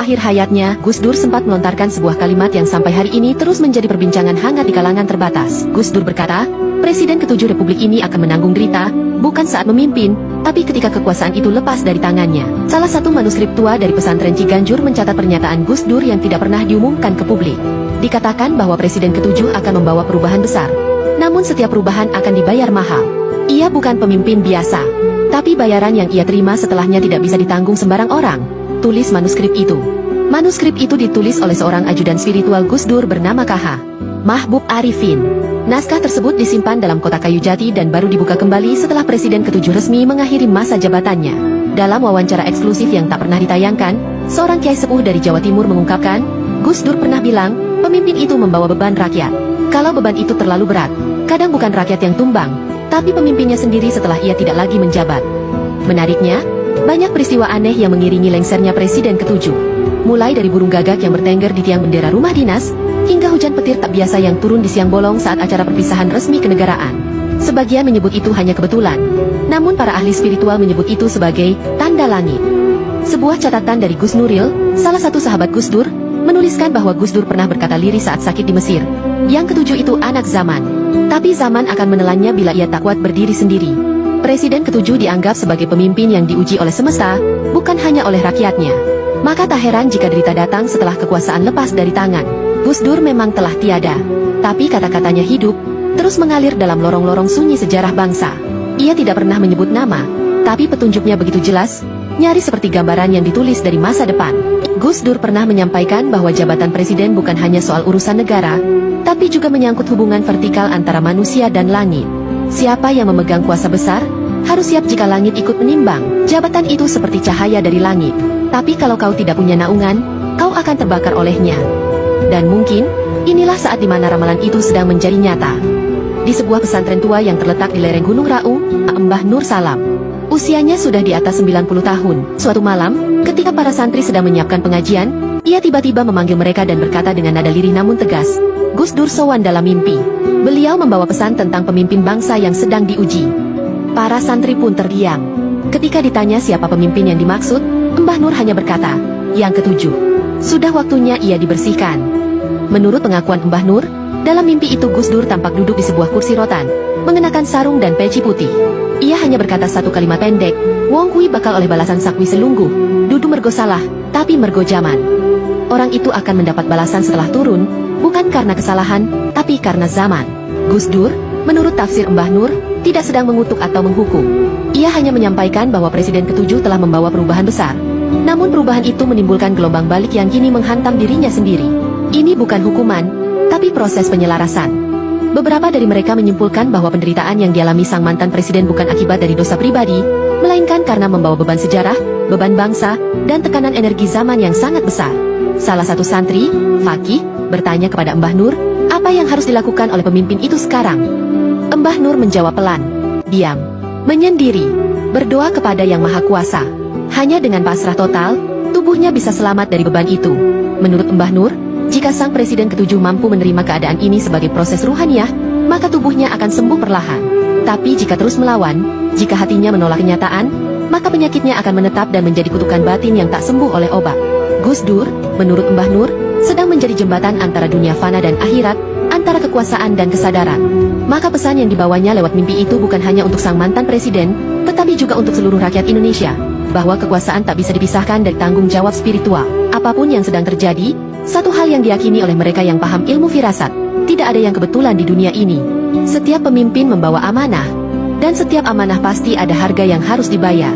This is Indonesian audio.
akhir hayatnya, Gus Dur sempat melontarkan sebuah kalimat yang sampai hari ini terus menjadi perbincangan hangat di kalangan terbatas. Gus Dur berkata, Presiden ke-7 Republik ini akan menanggung derita, bukan saat memimpin, tapi ketika kekuasaan itu lepas dari tangannya. Salah satu manuskrip tua dari pesantren Ciganjur mencatat pernyataan Gus Dur yang tidak pernah diumumkan ke publik. Dikatakan bahwa Presiden ke-7 akan membawa perubahan besar. Namun setiap perubahan akan dibayar mahal. Ia bukan pemimpin biasa, tapi bayaran yang ia terima setelahnya tidak bisa ditanggung sembarang orang. Tulis manuskrip itu. Manuskrip itu ditulis oleh seorang ajudan spiritual Gus Dur bernama KH Mahbub Arifin. Naskah tersebut disimpan dalam kotak kayu jati dan baru dibuka kembali setelah Presiden ke-7 resmi mengakhiri masa jabatannya. Dalam wawancara eksklusif yang tak pernah ditayangkan, seorang kiai sepuh dari Jawa Timur mengungkapkan, Gus Dur pernah bilang, pemimpin itu membawa beban rakyat. Kalau beban itu terlalu berat, kadang bukan rakyat yang tumbang, tapi pemimpinnya sendiri setelah ia tidak lagi menjabat. Menariknya, banyak peristiwa aneh yang mengiringi lengsernya Presiden ke-7. Mulai dari burung gagak yang bertengger di tiang bendera rumah dinas, hingga hujan petir tak biasa yang turun di siang bolong saat acara perpisahan resmi kenegaraan. Sebagian menyebut itu hanya kebetulan, namun para ahli spiritual menyebut itu sebagai tanda langit. Sebuah catatan dari Gus Nuril, salah satu sahabat Gus Dur, menuliskan bahwa Gus Dur pernah berkata lirih saat sakit di Mesir. Yang ke-7 itu anak zaman, tapi zaman akan menelannya bila ia tak kuat berdiri sendiri. Presiden ke-7 dianggap sebagai pemimpin yang diuji oleh semesta, bukan hanya oleh rakyatnya. Maka tak heran jika derita datang setelah kekuasaan lepas dari tangan. Gus Dur memang telah tiada, tapi kata-katanya hidup, terus mengalir dalam lorong-lorong sunyi sejarah bangsa. Ia tidak pernah menyebut nama, tapi petunjuknya begitu jelas, nyaris seperti gambaran yang ditulis dari masa depan. Gus Dur pernah menyampaikan bahwa jabatan presiden bukan hanya soal urusan negara, tapi juga menyangkut hubungan vertikal antara manusia dan langit. Siapa yang memegang kuasa besar, harus siap jika langit ikut menimbang. Jabatan itu seperti cahaya dari langit. Tapi kalau kau tidak punya naungan, kau akan terbakar olehnya. Dan mungkin, inilah saat di mana ramalan itu sedang menjadi nyata. Di sebuah pesantren tua yang terletak di lereng Gunung Raung, Mbah Nur Salam. Usianya sudah di atas 90 tahun. Suatu malam, ketika para santri sedang menyiapkan pengajian, ia tiba-tiba memanggil mereka dan berkata dengan nada lirih namun tegas, Gus Dur sowan dalam mimpi. Beliau membawa pesan tentang pemimpin bangsa yang sedang diuji. Para santri pun terdiam. Ketika ditanya siapa pemimpin yang dimaksud, Mbah Nur hanya berkata, yang ke-7. Sudah waktunya ia dibersihkan. Menurut pengakuan Mbah Nur, dalam mimpi itu Gus Dur tampak duduk di sebuah kursi rotan, mengenakan sarung dan peci putih. Ia hanya berkata satu kalimat pendek, Wong kui bakal oleh balasan sakwi selungguh, dudu mergo salah, tapi mergo jaman. Orang itu akan mendapat balasan setelah turun, bukan karena kesalahan, tapi karena zaman. Gus Dur, menurut tafsir Mbah Nur, tidak sedang mengutuk atau menghukum. Ia hanya menyampaikan bahwa Presiden ke-7 telah membawa perubahan besar. Namun perubahan itu menimbulkan gelombang balik yang kini menghantam dirinya sendiri. Ini bukan hukuman, tapi proses penyelarasan. Beberapa dari mereka menyimpulkan bahwa penderitaan yang dialami sang mantan presiden bukan akibat dari dosa pribadi, melainkan karena membawa beban sejarah, beban bangsa, dan tekanan energi zaman yang sangat besar. Salah satu santri, Fakih, bertanya kepada Mbah Nur, apa yang harus dilakukan oleh pemimpin itu sekarang? Mbah Nur menjawab pelan, diam, menyendiri, berdoa kepada Yang Maha Kuasa. Hanya dengan pasrah total, tubuhnya bisa selamat dari beban itu. Menurut Mbah Nur, jika sang presiden ke-7 mampu menerima keadaan ini sebagai proses ruhaniah, maka tubuhnya akan sembuh perlahan. Tapi jika terus melawan, jika hatinya menolak kenyataan, maka penyakitnya akan menetap dan menjadi kutukan batin yang tak sembuh oleh obat. Gus Dur, menurut Mbah Nur, sedang menjadi jembatan antara dunia fana dan akhirat, antara kekuasaan dan kesadaran. Maka pesan yang dibawanya lewat mimpi itu bukan hanya untuk sang mantan presiden, tetapi juga untuk seluruh rakyat Indonesia, bahwa kekuasaan tak bisa dipisahkan dari tanggung jawab spiritual. Apapun yang sedang terjadi, satu hal yang diyakini oleh mereka yang paham ilmu firasat, tidak ada yang kebetulan di dunia ini. Setiap pemimpin membawa amanah, dan setiap amanah pasti ada harga yang harus dibayar.